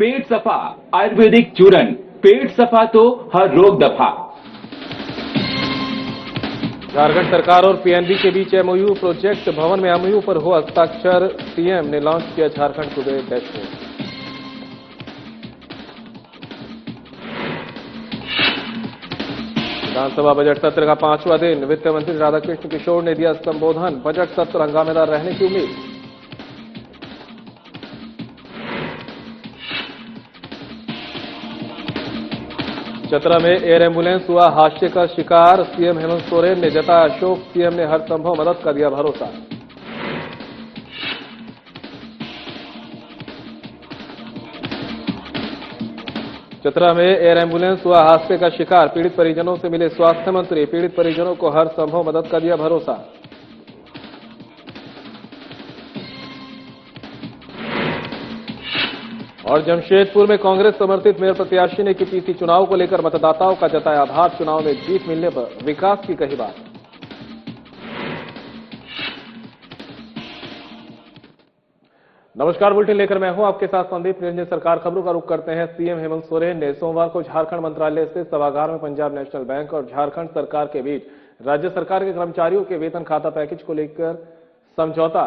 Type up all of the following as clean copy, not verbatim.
पेट सफा आयुर्वेदिक चूरन, पेट सफा तो हर रोग दफा। झारखंड सरकार और पीएनबी के बीच एमओयू प्रोजेक्ट भवन में एमओयू पर हो हस्ताक्षर। सीएम ने लॉन्च किया झारखंड कुबेर डैशबोर्ड। विधानसभा बजट सत्र का 5वां दिन, वित्त मंत्री राधाकृष्ण किशोर ने दिया संबोधन। बजट सत्र हंगामेदार रहने की उम्मीद। चतरा में एयर एम्बुलेंस हुआ हादसे का शिकार। सीएम हेमंत सोरेन ने जताया शोक। सीएम ने हर संभव मदद का दिया भरोसा। चतरा में एयर एम्बुलेंस हुआ हादसे का शिकार। पीड़ित परिजनों से मिले स्वास्थ्य मंत्री। पीड़ित परिजनों को हर संभव मदद का दिया भरोसा। और जमशेदपुर में कांग्रेस समर्थित मेयर प्रत्याशी ने की पीसी चुनाव को लेकर मतदाताओं का जताया आभार। चुनाव में जीत मिलने पर विकास की कही बात। नमस्कार, बुलेटिन लेकर मैं हूं आपके साथ संदीप निरंजन। सरकार खबरों का रुख करते हैं। सीएम हेमंत सोरेन ने सोमवार को झारखंड मंत्रालय से सभागार में पंजाब नेशनल बैंक और झारखंड सरकार के बीच राज्य सरकार के कर्मचारियों के वेतन खाता पैकेज को लेकर समझौता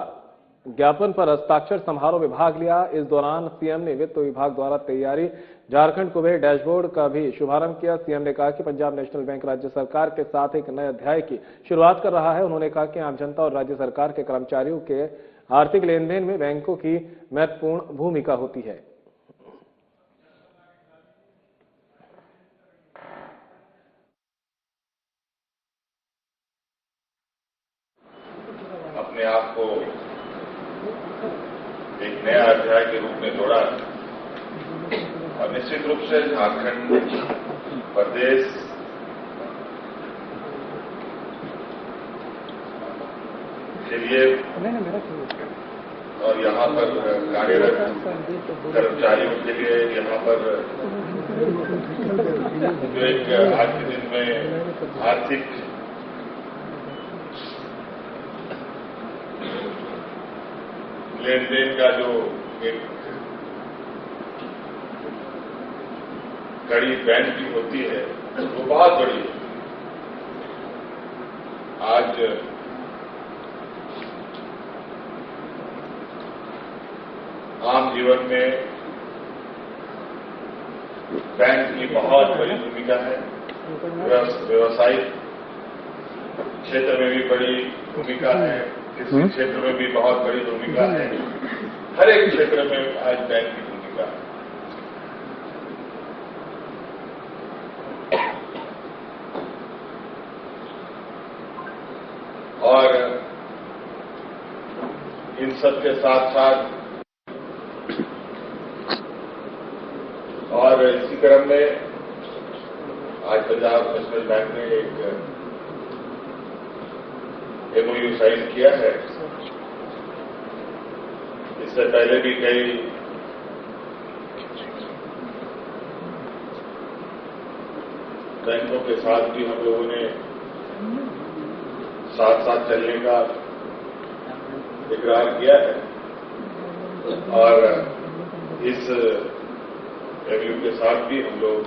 ज्ञापन पर हस्ताक्षर समारोह में भाग लिया। इस दौरान सीएम ने वित्त विभाग द्वारा तैयारी झारखंड कुबेर डैशबोर्ड का भी शुभारंभ किया। सीएम ने कहा कि पंजाब नेशनल बैंक राज्य सरकार के साथ एक नए अध्याय की शुरुआत कर रहा है। उन्होंने कहा कि आम जनता और राज्य सरकार के कर्मचारियों के आर्थिक लेन देन में बैंकों की महत्वपूर्ण भूमिका होती है। अपने आप को एक नया अध्याय के रूप में जोड़ा और निश्चित रूप से झारखंड प्रदेश के लिए और यहाँ पर कार्यरत कर्मचारियों के लिए यहाँ पर जो एक आज के दिन में आर्थिक लेन देन का जो एक कड़ी बैंकिंग होती है वो बहुत बड़ी है। आज आम जीवन में बैंक की बहुत बड़ी भूमिका है। व्यवसायिक क्षेत्र में भी बड़ी भूमिका है। कृषि क्षेत्र में भी बहुत बड़ी भूमिका है। हर एक क्षेत्र में आज बैंक की भूमिका है। और इन सब के साथ साथ और इसी क्रम में आज पंजाब नेशनल बैंक ने एक एमओयू साइन किया है। इससे पहले भी कई बैंकों के साथ भी हम लोगों ने साथ साथ चलने का इकरार किया है और इस एमओयू के साथ भी हम लोग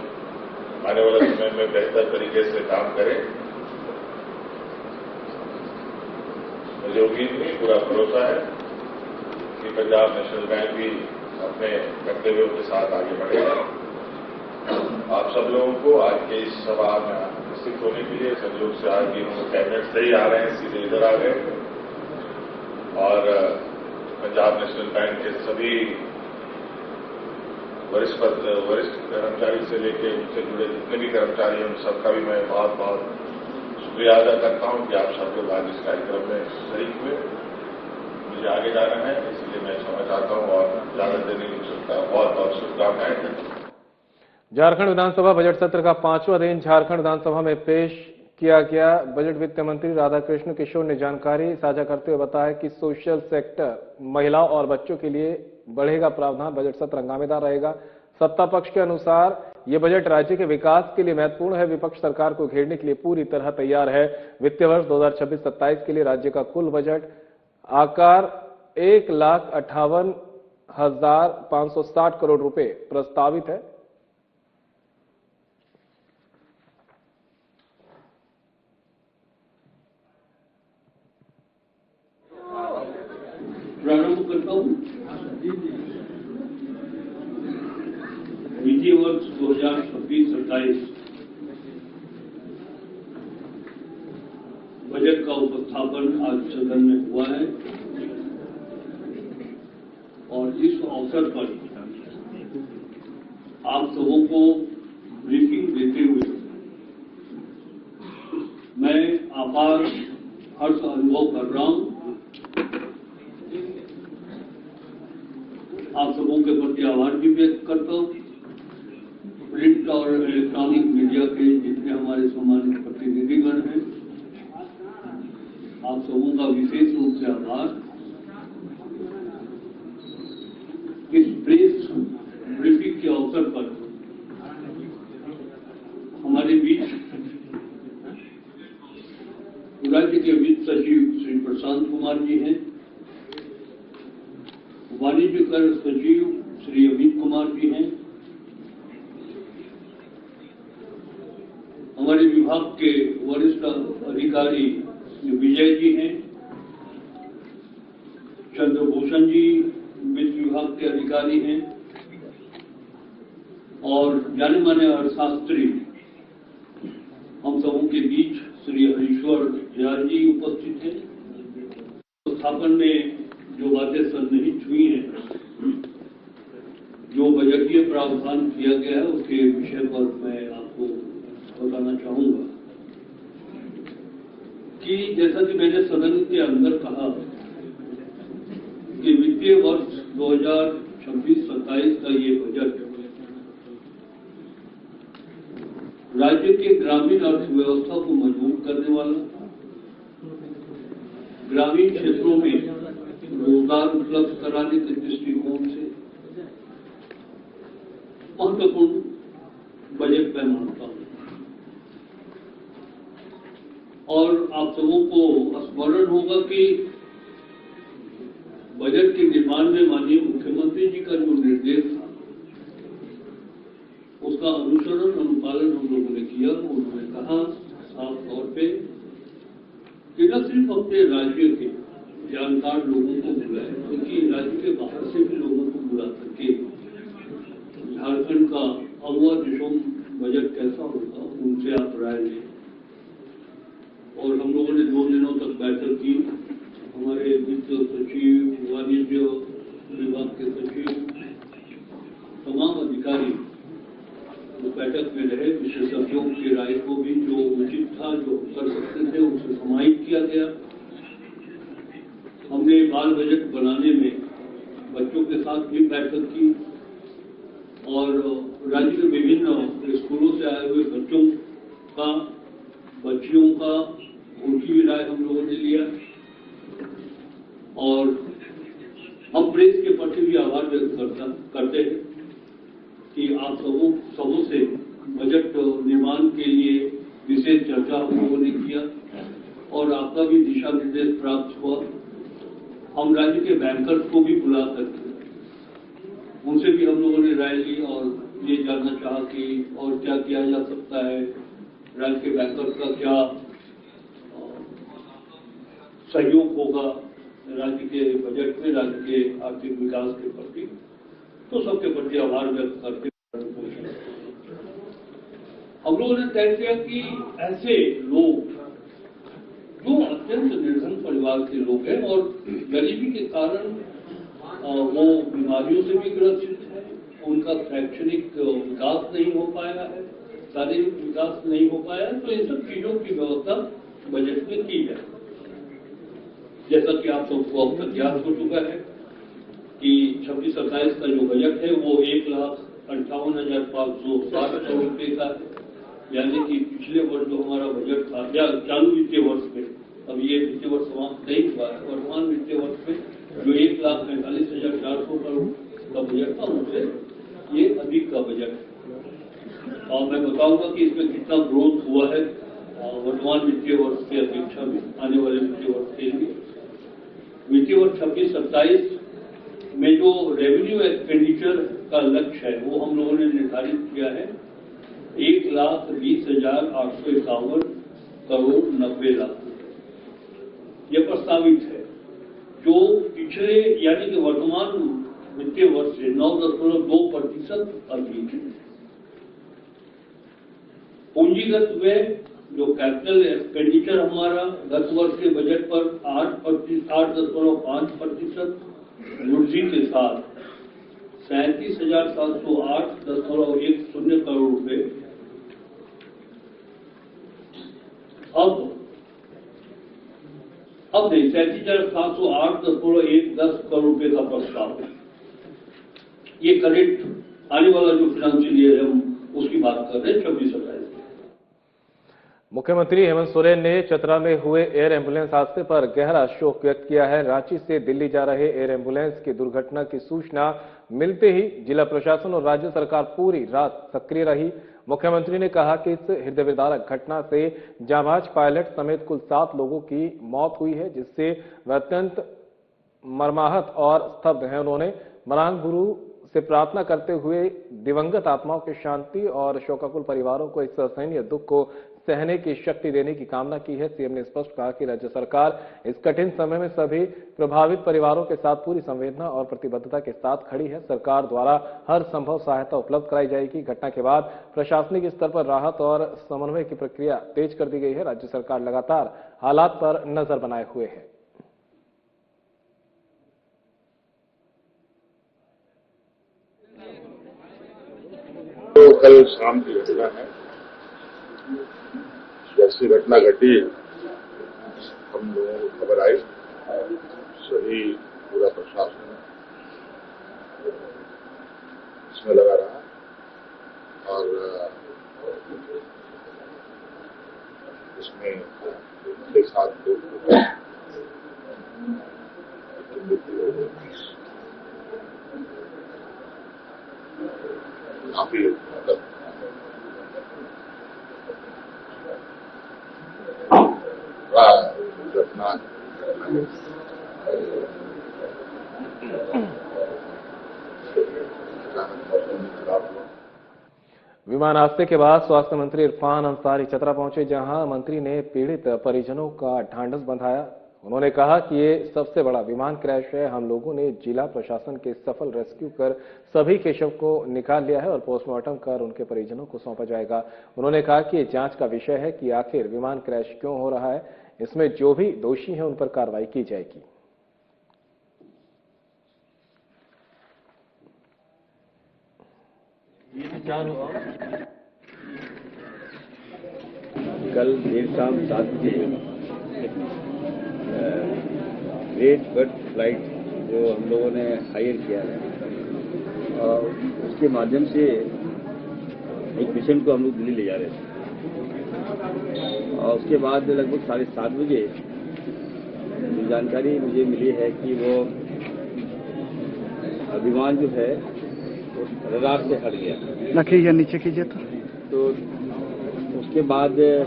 आने वाले समय में बेहतर तरीके से काम करें। मुझे उम्मीद नहीं, पूरा भरोसा है कि पंजाब नेशनल बैंक भी अपने कर्तव्यों के साथ आगे बढ़ेगा। आप सब लोगों को आज के इस सभा में उपस्थित होने के लिए संयोग से आज भी हम कैबिनेट से ही आ रहे हैं, सीधे इधर आ गए और पंजाब नेशनल बैंक के सभी वरिष्ठ कर्मचारी से लेकर उनसे जुड़े जितने भी कर्मचारी हैं उन सबका भी मैं बहुत बहुत शुक्रिया अदा करता हूं कि आप सब लोग आज इस कार्यक्रम में शरीक हुए। मुझे आगे जाना है, इसलिए मैं क्षमा चाहता हूं और ज्यादा देर नहीं हो सकता। बहुत बहुत शुभकामनाएं। झारखंड विधानसभा बजट सत्र का 5वां दिन झारखंड विधानसभा में पेश किया गया। बजट वित्त मंत्री राधाकृष्ण किशोर ने जानकारी साझा करते हुए बताया कि सोशल सेक्टर, महिलाओं और बच्चों के लिए बढ़ेगा प्रावधान। बजट सत्र हंगामेदार रहेगा। सत्ता पक्ष के अनुसार ये बजट राज्य के विकास के लिए महत्वपूर्ण है। विपक्ष सरकार को घेरने के लिए पूरी तरह तैयार है। वित्तीय वर्ष 2026-27 के लिए राज्य का कुल बजट आकार 1,58,000 1,560 करोड़ रुपए प्रस्तावित है। प्रारंभ करता हूं। वित्तीय वर्ष 2026-27 बजट का उपस्थापन आज सदन में हुआ है और इस अवसर पर आप सबों को ब्रीफिंग देते हुए मैं आपार हर्ष अनुभव कर रहा हूं। आप सबों के प्रति आभार भी व्यक्त करता हूं। प्रिंट और इलेक्ट्रॉनिक मीडिया के जितने हमारे सम्मानित प्रतिनिधिगण हैं, आप सबों का विशेष रूप से आभार। इस प्रेस ब्रीफिंग के अवसर पर हमारे बीच राज्य के वित्त सचिव श्री प्रशांत कुमार जी हैं, वाणिज्य कर सचिव श्री अमित कुमार जी हैं, हमारे विभाग के वरिष्ठ अधिकारी श्री विजय जी हैं, चंद्रभूषण जी वित्त विभाग के अधिकारी हैं और जाने माने अर्थशास्त्री हम सबों के बीच श्री हरीश्वर दयाल जी उपस्थित हैं। स्थापन में जो बातें सन्निहित हुई हैं, जो बजटीय प्रावधान किया गया है, उसके विषय पर मैं आपको बताना चाहूंगा कि जैसा कि मैंने सदन के अंदर कहा कि वित्तीय वर्ष 2026-27 का ये बजट राज्य के ग्रामीण अर्थव्यवस्था को मजबूत करने वाला, ग्रामीण क्षेत्रों में रोजगार उपलब्ध कराने के दृष्टिकोण से महत्वपूर्ण बजट मैं मानता हूं। और आप सबों को स्मरण होगा कि बजट के निर्माण में माननीय मुख्यमंत्री जी का जो निर्देश था, उसका अनुसरण अनुपालन हम लोगों ने किया। उन्होंने कहा साफ तौर पे कि न सिर्फ अपने राज्य के जानकार लोगों को बुलाए, बल्कि राज्य के बाहर से भी लोगों को बुला करके झारखंड का अगवा दिशों बजट कैसा होगा उनसे आप राय लें। और हम लोगों ने 2 दिनों तक बैठक की। हमारे वित्त सचिव, वाणिज्य विभाग के सचिव, तमाम अधिकारी उस बैठक में रहे। विशेषज्ञों की राय को भी जो उचित था, जो कर सकते थे, उसे समाहित किया गया। हमने बाल बजट बनाने में बच्चों के साथ भी बैठक की और राज्य के विभिन्न स्कूलों से आए हुए बच्चों का, बच्चियों का, उनकी भी राय हम लोगों ने लिया। और हम प्रेस के प्रति भी आभार व्यक्त करते हैं कि आप सबों से बजट निर्माण के लिए विशेष चर्चा हम लोगों ने किया और आपका भी दिशा निर्देश प्राप्त हुआ। हम राज्य के बैंकर्स को भी बुला करके उनसे भी हम लोगों ने राय ली और ये जानना चाहा कि और क्या किया जा सकता है, राज्य के बैंकर्स का क्या सहयोग होगा राज्य के बजट में, राज्य के आर्थिक विकास के प्रति। तो सबके प्रति आभार व्यक्त करके हम लोगों ने तय किया कि ऐसे लोग जो अत्यंत निर्धन परिवार के लोग हैं और गरीबी के कारण वो बीमारियों से भी ग्रसित है, उनका शैक्षणिक विकास नहीं हो पाया है, शारीरिक विकास नहीं हो पाया है, तो इन सब चीजों की व्यवस्था बजट में की जाए। जैसा कि आप सबको अब तक याद हो चुका है कि 26-27 का जो बजट है वो 1,58,560 करोड़ रुपए का है। यानी कि पिछले वर्ष जो हमारा बजट था या चालू वित्तीय वर्ष में, अब ये वित्तीय वर्ष समाप्त नहीं हुआ है, वर्तमान वित्तीय वर्ष में जो 1,45,400 करोड़ का बजट था उससे ये अधिक का बजट है। और मैं बताऊंगा कि इसमें कितना ग्रोथ हुआ है वर्तमान वित्तीय वर्ष की अपेक्षा में आने वाले वित्तीय वर्ष के लिए। वित्तीय वर्ष 26-27 में जो रेवेन्यू एक्सपेंडिचर का लक्ष्य है वो हम लोगों ने निर्धारित किया है 1,20,851 करोड़ 90 लाख। यह प्रस्तावित है जो पिछले यानी कि वर्तमान वित्तीय वर्ष से 9.2% अधिक है। पूंजीगत व्यय जो कैपिटल एक्सपेंडिचर हमारा गत वर्ष के बजट पर 8.5% वृद्धि के साथ 37,708.10 करोड़ रुपए अब नहीं 37,708.10 करोड़ रुपए का प्रस्ताव है। ये करेक्ट आने वाला जो फाइनेंशियल ईयर है हम उसकी बात कर रहे हैं 26-27। मुख्यमंत्री हेमंत सोरेन ने चतरा में हुए एयर एम्बुलेंस हादसे पर गहरा शोक व्यक्त किया है। रांची से दिल्ली जा रहे एयर एम्बुलेंस की दुर्घटना की सूचना मिलते ही जिला प्रशासन और राज्य सरकार पूरी रात सक्रिय रही। मुख्यमंत्री ने कहा कि इस हृदय विदारक घटना से जांबाज पायलट समेत कुल 7 लोगों की मौत हुई है, जिससे वे अत्यंत मर्माहत और स्तब्ध हैं। उन्होंने मरांग गुरु से प्रार्थना करते हुए दिवंगत आत्माओं की शांति और शोकाकुल परिवारों को इस असहनीय दुख को सहने की शक्ति देने की कामना की है। सीएम ने स्पष्ट कहा कि राज्य सरकार इस कठिन समय में सभी प्रभावित परिवारों के साथ पूरी संवेदना और प्रतिबद्धता के साथ खड़ी है। सरकार द्वारा हर संभव सहायता उपलब्ध कराई जाएगी। घटना के बाद प्रशासनिक स्तर पर राहत और समन्वय की प्रक्रिया तेज कर दी गई है। राज्य सरकार लगातार हालात पर नजर बनाए हुए है। तो कल शाम की घटना है। जैसी घटना घटी हम लोगों को खबर आई, सही पूरा प्रशासन इसमें लगा रहा और इसमें 6-7 लोग काफी घटना विमान हादसे के बाद स्वास्थ्य मंत्री इरफान अंसारी चतरा पहुंचे, जहां मंत्री ने पीड़ित परिजनों का ढांढस बंधाया। उन्होंने कहा कि ये सबसे बड़ा विमान क्रैश है। हम लोगों ने जिला प्रशासन के सफल रेस्क्यू कर सभी के शव को निकाल लिया है और पोस्टमार्टम कर उनके परिजनों को सौंपा जाएगा। उन्होंने कहा कि ये जांच का विषय है कि आखिर विमान क्रैश क्यों हो रहा है। इसमें जो भी दोषी हैं उन पर कार्रवाई की जाएगी। कल देर शाम 7 बजे ग्रेट बर्थ फ्लाइट जो हम लोगों ने हायर किया है और उसके माध्यम से एक पेशेंट को हम लोग दिल्ली ले जा रहे थे और उसके बाद लगभग 7:30 बजे जो जानकारी मुझे मिली है कि वो विमान जो है वो रडार से हट गया। रखिए या नीचे कीजिए तो उसके बाद ये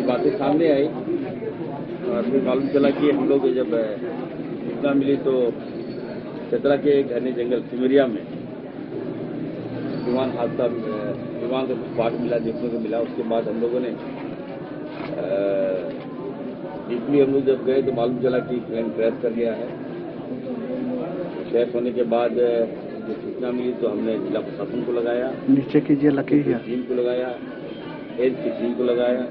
बातें सामने आई और फिर मालूम चला कि हम लोग जब सूचना मिली तो चतरा के घने जंगल सिमरिया में विमान हादसा विमान का पार्ट मिला, देखने को मिला। उसके बाद हम लोगों ने डीपली हम लोग जब गए तो मालूम चला कि प्लेन क्रैश कर गया है। क्रैश होने के बाद जो सूचना मिली तो हमने जिला प्रशासन को लगाया, नीचे कीजिए लकीर टीम को लगाया, हेल्थ की टीम को लगाया।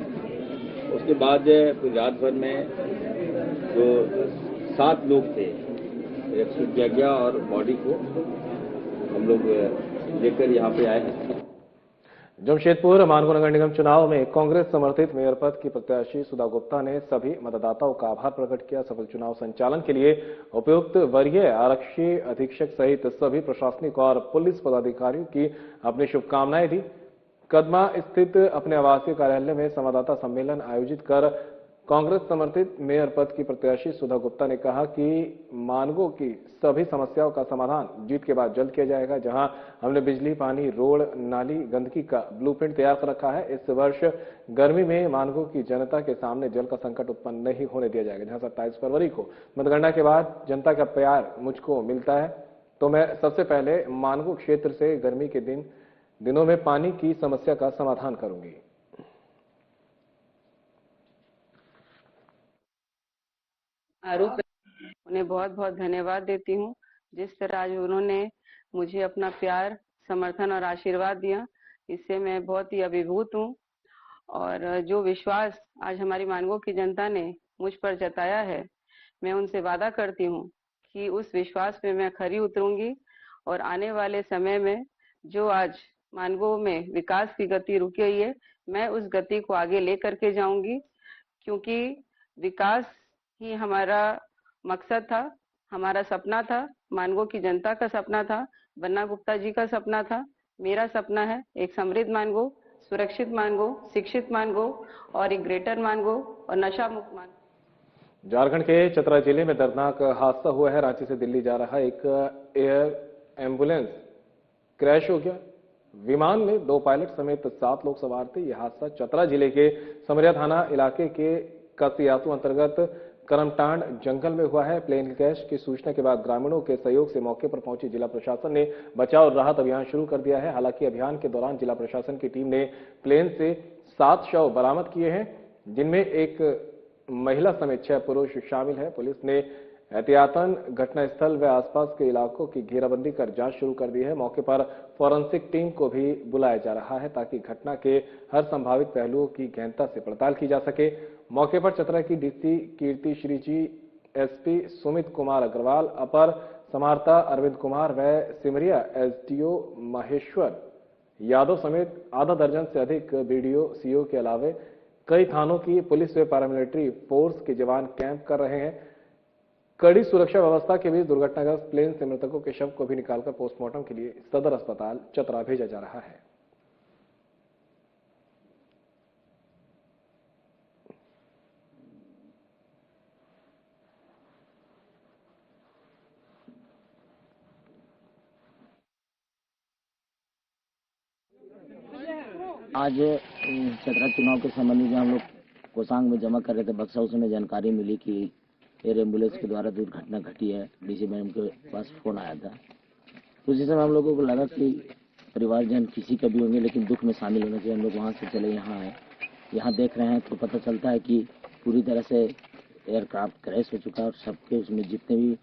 उसके बाद फिर रात भर में जो 7 लोग थे रेस्क्यू किया गया और बॉडी को हम लोग लेकर यहाँ पे आए हैं। जमशेदपुर मानगो नगर निगम चुनाव में कांग्रेस समर्थित मेयर पद की प्रत्याशी सुधा गुप्ता ने सभी मतदाताओं का आभार प्रकट किया। सफल चुनाव संचालन के लिए उपयुक्त वरीय आरक्षी अधीक्षक सहित सभी प्रशासनिक और पुलिस पदाधिकारियों की अपनी शुभकामनाएं दी। कदमा स्थित अपने आवासीय कार्यालय में संवाददाता सम्मेलन आयोजित कर कांग्रेस समर्थित मेयर पद की प्रत्याशी सुधा गुप्ता ने कहा कि मानगो की सभी समस्याओं का समाधान जीत के बाद जल्द किया जाएगा। जहां हमने बिजली, पानी, रोड, नाली, गंदगी का ब्लूप्रिंट तैयार कर रखा है। इस वर्ष गर्मी में मानगो की जनता के सामने जल का संकट उत्पन्न नहीं होने दिया जाएगा। जहां 27 फरवरी को मतगणना के बाद जनता का प्यार मुझको मिलता है तो मैं सबसे पहले मानगो क्षेत्र से गर्मी के दिनों में पानी की समस्या का समाधान करूंगी। आरोप उन्हें बहुत बहुत धन्यवाद देती हूँ। जिस तरह आज उन्होंने मुझे अपना प्यार, समर्थन और आशीर्वाद दिया, इससे मैं बहुत ही अभिभूत हूँ। और जो विश्वास आज हमारी मानगो की जनता ने मुझ पर जताया है, मैं उनसे वादा करती हूँ कि उस विश्वास पे मैं खरी उतरूंगी और आने वाले समय में जो आज मानगो में विकास की गति रुकी हुई है, मैं उस गति को आगे लेकर के जाऊंगी, क्योंकि विकास ही हमारा मकसद था, हमारा सपना था, मानगो की जनता का सपना था, बन्ना गुप्ता जी का सपना था। मेरा सपना है एक समृद्ध मानगो, सुरक्षित मानगो, शिक्षित मानगो और एक ग्रेटर मानगो और नशा मुक्त मानगो। झारखंड के चतरा जिले में दर्दनाक हादसा हुआ है। रांची से दिल्ली जा रहा एक एयर एम्बुलेंस क्रैश हो गया। विमान में 2 पायलट समेत 7 लोग सवार थे। यह हादसा चतरा जिले के समरिया थाना इलाके के कसियातू अंतर्गत करमटांड जंगल में हुआ है। प्लेन क्रैश की सूचना के बाद ग्रामीणों के सहयोग से मौके पर पहुंची जिला प्रशासन ने बचाव और राहत अभियान शुरू कर दिया है। हालांकि अभियान के दौरान जिला प्रशासन की टीम ने प्लेन से 7 शव बरामद किए हैं, जिनमें एक महिला समेत 6 पुरुष शामिल है। पुलिस ने एहतियातन घटनास्थल व आसपास के इलाकों की घेराबंदी कर जांच शुरू कर दी है। मौके पर फॉरेंसिक टीम को भी बुलाया जा रहा है ताकि घटना के हर संभावित पहलुओं की गहनता से पड़ताल की जा सके। मौके पर चतरा की डीसी कीर्ति श्री जी, एसपी सुमित कुमार अग्रवाल, अपर समाहर्ता अरविंद कुमार व सिमरिया एसडीओ महेश्वर यादव समेत आधा दर्जन से अधिक बीडीओ, सीओ के अलावे कई थानों की पुलिस व पैरामिलिट्री फोर्स के जवान कैंप कर रहे हैं। कड़ी सुरक्षा व्यवस्था के बीच दुर्घटनाग्रस्त प्लेन से मृतकों के शव को भी निकालकर पोस्टमार्टम के लिए सदर अस्पताल चतरा भेजा जा रहा है। आज चतरा चुनाव के संबंध में हम लोग कोसांग में जमा कर रहे थे बक्सा, उसमें जानकारी मिली कि एयर एम्बुलेंस के द्वारा दुर्घटना घटी है। डीसी मैडम के पास फोन आया था, तो उसी समय हम लोगों को लगा कि परिवारजन किसी का भी होंगे लेकिन दुख में शामिल होना चाहिए। हम लोग वहाँ से चले यहाँ आए, यहाँ देख रहे हैं तो पता चलता है कि पूरी तरह से एयरक्राफ्ट क्रैश हो चुका है और सबके उसमें जितने भी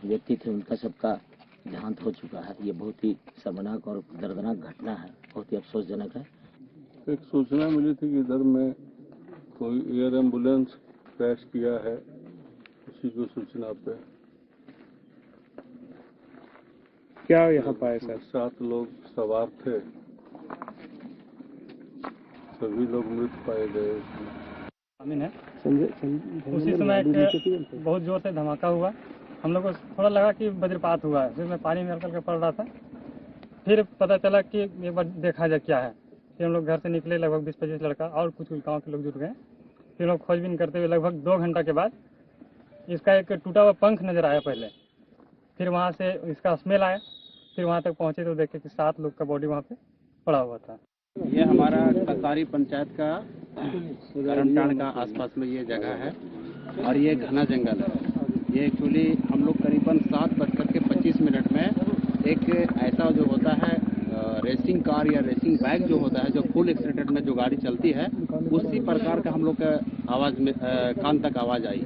व्यक्ति थे उनका सबका देहांत हो चुका है। ये बहुत ही शर्मनाक और दर्दनाक घटना है, बहुत ही अफसोसजनक है। एक सूचना मिली थी कि इधर में कोई एयर एम्बुलेंस क्रैश किया है, उसी को सूचना पे क्या यहाँ पाए सर? 7 लोग सवार थे, सभी लोग मृत पाए गए उसमें। उसी समय एक बहुत जोर से धमाका हुआ। हम लोग को थोड़ा लगा कि वज्रपात हुआ है, फिर मैं पानी में हल्का पड़ रहा था। फिर पता चला कि एक बार देखा जाए क्या है। फिर हम लोग घर से निकले, लगभग 20-25 लड़का और कुछ गांव के लोग जुट गए। फिर लोग खोजबीन करते हुए लगभग 2 घंटा के बाद इसका एक टूटा हुआ पंख नजर आया पहले। फिर वहाँ से इसका स्मेल आया, फिर वहाँ तक पहुँचे तो देखे कि 7 लोग का बॉडी वहाँ पे पड़ा हुआ था। ये हमारा कसारी पंचायत का करमटांड का आसपास में ये जगह है और ये घना जंगल है। ये एक्चुअली हम लोग करीबन 7:25 में एक ऐसा जो होता है रेसिंग कार या रेसिंग बाइक जो होता है, जो फुल एक्सीलेटर में जो गाड़ी चलती है, उसी प्रकार का हम लोग का आवाज़ में कान तक आवाज़ आई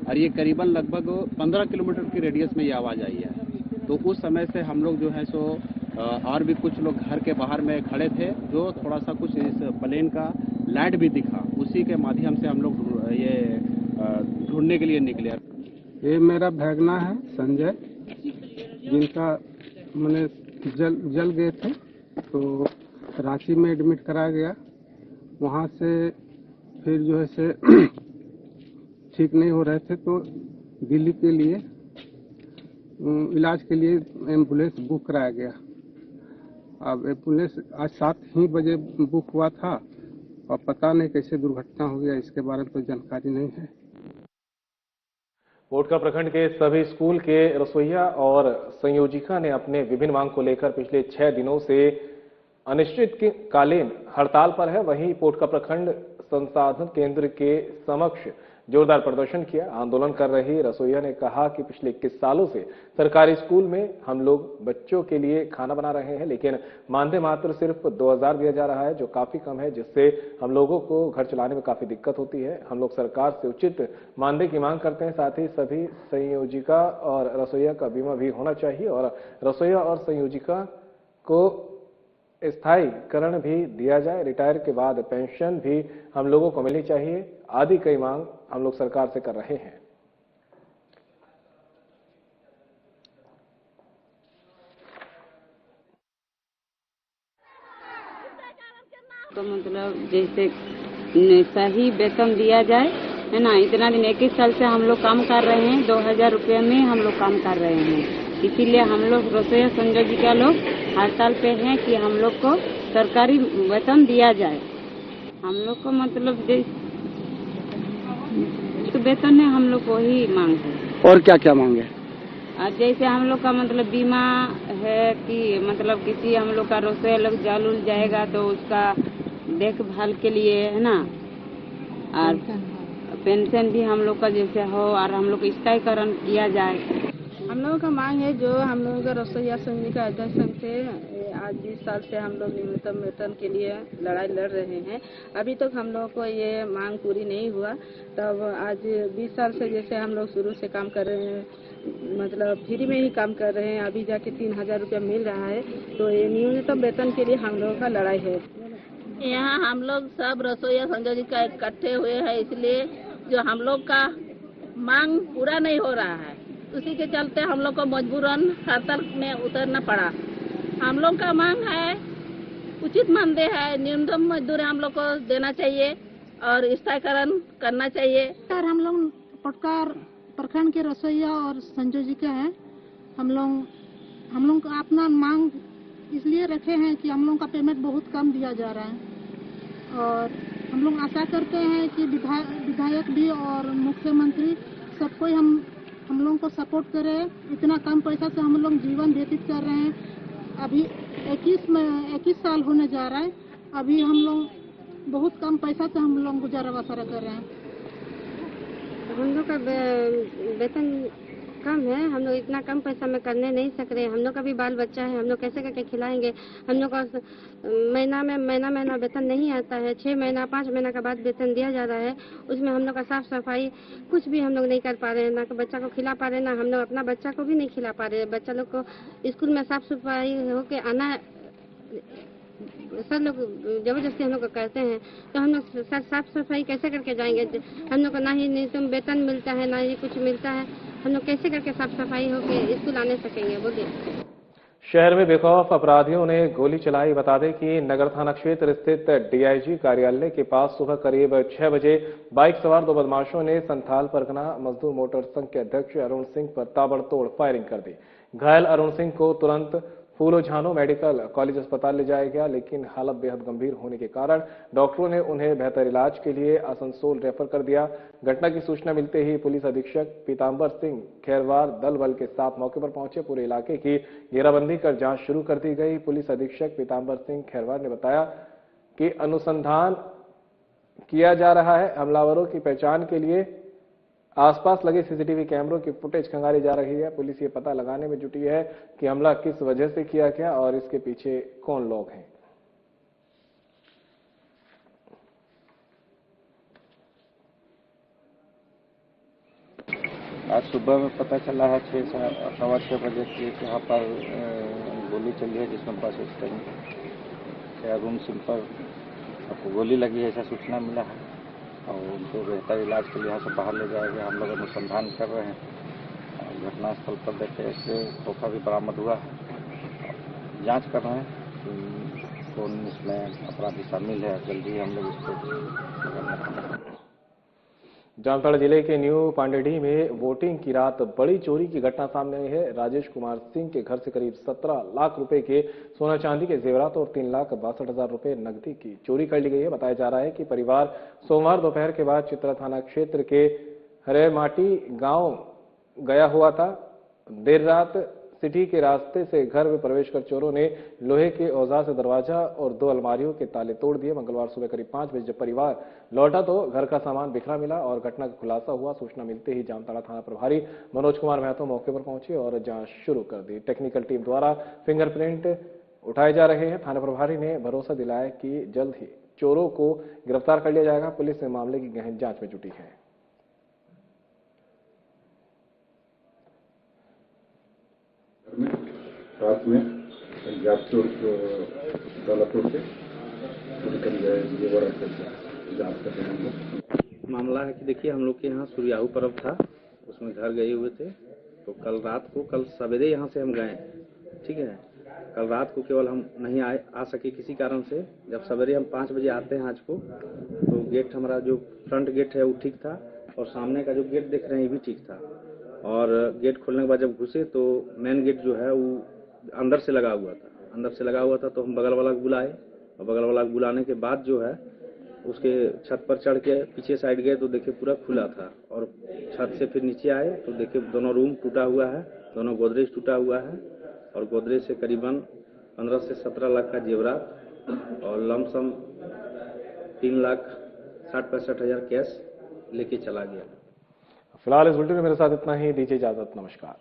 और ये करीबन लगभग 15 किलोमीटर की रेडियस में ये आवाज़ आई है। तो उस समय से हम लोग जो है सो और भी कुछ लोग घर के बाहर में खड़े थे, जो थोड़ा सा कुछ इस प्लेन का लाइट भी दिखा, उसी के माध्यम से हम लोग ये ढूंढने के लिए निकले। ये मेरा भैगना है संजय, जिनका मैंने जल गए थे तो रांची में एडमिट कराया गया। वहाँ से फिर जो है से ठीक नहीं हो रहे थे तो दिल्ली के लिए इलाज के लिए एम्बुलेंस बुक कराया गया। अब एम्बुलेंस आज 7 ही बजे बुक हुआ था, और पता नहीं कैसे दुर्घटना हो गया, इसके बारे में तो जानकारी नहीं है। पोटका प्रखंड के सभी स्कूल के रसोइया और संयोजिका ने अपने विभिन्न मांग को लेकर पिछले 6 दिनों से अनिश्चितकालीन हड़ताल पर है। वहीं पोटका प्रखंड संसाधन केंद्र के समक्ष जोरदार प्रदर्शन किया। आंदोलन कर रही रसोइया ने कहा कि पिछले 21 सालों से सरकारी स्कूल में हम लोग बच्चों के लिए खाना बना रहे हैं, लेकिन मानदेय मात्र सिर्फ 2000 दिया जा रहा है, जो काफी कम है, जिससे हम लोगों को घर चलाने में काफी दिक्कत होती है। हम लोग सरकार से उचित मानदेय की मांग करते हैं। साथ ही सभी संयोजिका और रसोइया का बीमा भी होना चाहिए और रसोइया और संयोजिका को स्थायीकरण भी दिया जाए। रिटायर के बाद पेंशन भी हम लोगों को मिलनी चाहिए आदि कई मांग हम लोग सरकार से कर रहे हैं। तो मतलब जैसे सही वेतन दिया जाए, है ना। इतना दिन 21 साल से हम लोग काम कर रहे हैं, 2000 रुपये में हम लोग काम कर रहे हैं। इसीलिए हम लोग रसोइया संयोजिका लोग हड़ताल पे हैं कि हम लोग को सरकारी वेतन दिया जाए। हम लोग को मतलब तो वेतन है, हम लोग को ही मांग है। और क्या क्या मांग है? जैसे हम लोग का मतलब बीमा है कि मतलब किसी हम लोग का रसोइया लोग जल उल जाएगा तो उसका देखभाल के लिए, है ना। और पेंशन भी हम लोग का जैसे हो और हम लोग को स्थायीकरण किया जाए। हम लोगों का मांग है जो हम लोगों का रसोइया संघ का अध्यक्ष संघ से आज 20 साल से हम लोग न्यूनतम वेतन के लिए लड़ाई लड़ रहे हैं। अभी तक हम लोगों को ये मांग पूरी नहीं हुआ। तब आज 20 साल से जैसे हम लोग शुरू से काम कर रहे हैं, मतलब फ्री में ही काम कर रहे हैं, अभी जाके 3000 रुपया मिल रहा है। तो ये न्यूनतम वेतन के लिए हम लोगों का लड़ाई है। यहाँ हम लोग सब रसोइया संयोजिका इकट्ठे हुए हैं, इसलिए जो हम लोग का मांग पूरा नहीं हो रहा है, उसी के चलते हम लोग को मजबूरन हड़ताल में उतरना पड़ा। हम लोग का मांग है उचित मानदेय है, न्यूनतम मजदूरी हम लोग को देना चाहिए और स्थायीकरण करना चाहिए। सर, हम लोग पोटका प्रखंड के रसोइया और संयोजिका हैं। हम लोग का अपना मांग इसलिए रखे हैं कि हम लोग का पेमेंट बहुत कम दिया जा रहा है और हम लोग आशा करते हैं कि विधायक भी और मुख्यमंत्री सबको हम लोगों को सपोर्ट करें। इतना कम पैसा से हम लोग जीवन व्यतीत कर रहे हैं। अभी 21 साल होने जा रहा है। अभी हम लोग बहुत कम पैसा से हम लोग गुजारा बसरा कर रहे हैं। हम लोग का वेतन कम है, हम लोग इतना कम पैसा में करने नहीं सक रहे। हम लोग का भी बाल बच्चा है, हम लोग कैसे करके खिलाएंगे। हम लोग का महीना वेतन नहीं आता है। 6 महीना 5 महीना के बाद वेतन दिया जा रहा है। उसमें हम लोग का साफ सफाई कुछ भी हम लोग नहीं कर पा रहे हैं, ना तो बच्चा को खिला पा रहे हैं, ना हम लोग अपना बच्चा को भी नहीं खिला पा रहे हैं। बच्चा लोग को स्कूल में साफ सफाई होके आना, सर लोग जबरदस्ती हम लोग को कहते हैं, तो हम लोग साफ सफाई कैसे करके जाएंगे। हम लोग को ना ही न्यूनतम वेतन मिलता है, ना ही कुछ मिलता है। हम लोग कैसे करके साफ सफाई होके स्कूल आने सकेंगे, बोलिए। शहर में बेखौफ अपराधियों ने गोली चलाई। बता दें कि नगर थाना क्षेत्र स्थित डीआईजी कार्यालय के पास सुबह करीब 6 बजे बाइक सवार 2 बदमाशों ने संथाल परगना मजदूर मोटर संघ के अध्यक्ष अरुण सिंह पर ताबड़तोड़ फायरिंग कर दी। घायल अरुण सिंह को तुरंत फूलो झानो मेडिकल कॉलेज अस्पताल ले जाया गया, लेकिन हालत बेहद गंभीर होने के कारण डॉक्टरों ने उन्हें बेहतर इलाज के लिए आसनसोल रेफर कर दिया। घटना की सूचना मिलते ही पुलिस अधीक्षक पीतांबर सिंह खैरवार दल बल के साथ मौके पर पहुंचे। पूरे इलाके की घेराबंदी कर जांच शुरू कर दी गई। पुलिस अधीक्षक पीतांबर सिंह खैरवार ने बताया कि अनुसंधान किया जा रहा है। हमलावरों की पहचान के लिए आसपास लगे सीसीटीवी कैमरों की फुटेज खंगाली जा रही है। पुलिस ये पता लगाने में जुटी है कि हमला किस वजह से किया गया और इसके पीछे कौन लोग हैं। आज सुबह में पता चला है 6-6 बजे की यहाँ पर गोली चली है, जिसमें बस स्टैंड अरुण सिंह पर गोली लगी है, ऐसा सूचना मिला है और उनको बेहतर इलाज के लिए यहाँ से बाहर ले जाया गया। हम लोग अनुसंधान कर रहे हैं। घटनास्थल पर देखे तोहफा भी बरामद हुआ है। जांच कर रहे हैं कि कौन इसमें अपराधी शामिल है। जल्दी हम लोग इसको जामताड़ा जिले के न्यू पांडेडी में वोटिंग की रात बड़ी चोरी की घटना सामने आई है। राजेश कुमार सिंह के घर से करीब 17 लाख रुपए के सोना चांदी के जेवरात और 3,62,000 रुपए नकदी की चोरी कर ली गई है। बताया जा रहा है कि परिवार सोमवार दोपहर के बाद चित्रा थाना क्षेत्र के हरेमाटी गांव गया हुआ था। देर रात सिटी के रास्ते से घर में प्रवेश कर चोरों ने लोहे के औजार से दरवाजा और 2 अलमारियों के ताले तोड़ दिए। मंगलवार सुबह करीब 5 बजे जब परिवार लौटा तो घर का सामान बिखरा मिला और घटना का खुलासा हुआ। सूचना मिलते ही जामताड़ा थाना प्रभारी मनोज कुमार महतो मौके पर पहुंचे और जांच शुरू कर दी। टेक्निकल टीम द्वारा फिंगरप्रिंट उठाए जा रहे हैं। थाना प्रभारी ने भरोसा दिलाया कि जल्द ही चोरों को गिरफ्तार कर लिया जाएगा। पुलिस ने मामले की गहन जांच में जुटी है। रात में पंजाब चोर दौलतपुर से निकल गए जांच कर रहे हैं। मामला है कि देखिए, हम लोग के यहाँ सूर्याहू पर्व था, उसमें घर गए हुए थे। तो कल सवेरे यहाँ से हम गए, ठीक है। कल रात को केवल हम नहीं आ सके किसी कारण से। जब सवेरे हम 5 बजे आते हैं आज को, तो गेट हमारा जो फ्रंट गेट है वो ठीक था और सामने का जो गेट देख रहे हैं ये भी ठीक था। और गेट खोलने के बाद जब घुसे तो मेन गेट जो है वो अंदर से लगा हुआ था। तो हम बगल वाला को बुलाए और बगल वाला को बुलाने के बाद जो है उसके छत पर चढ़ के पीछे साइड गए तो देखे पूरा खुला था। और छत से फिर नीचे आए तो देखे दोनों रूम टूटा हुआ है, दोनों गोदरेज टूटा हुआ है और गोदरेज से करीबन 15 से 17 लाख का जेवरात और लमसम 3,60,65,000 कैश लेके चला गया। फिलहाल इस बुलेटिन में मेरे साथ इतना ही। दीजिए इजाजत। नमस्कार।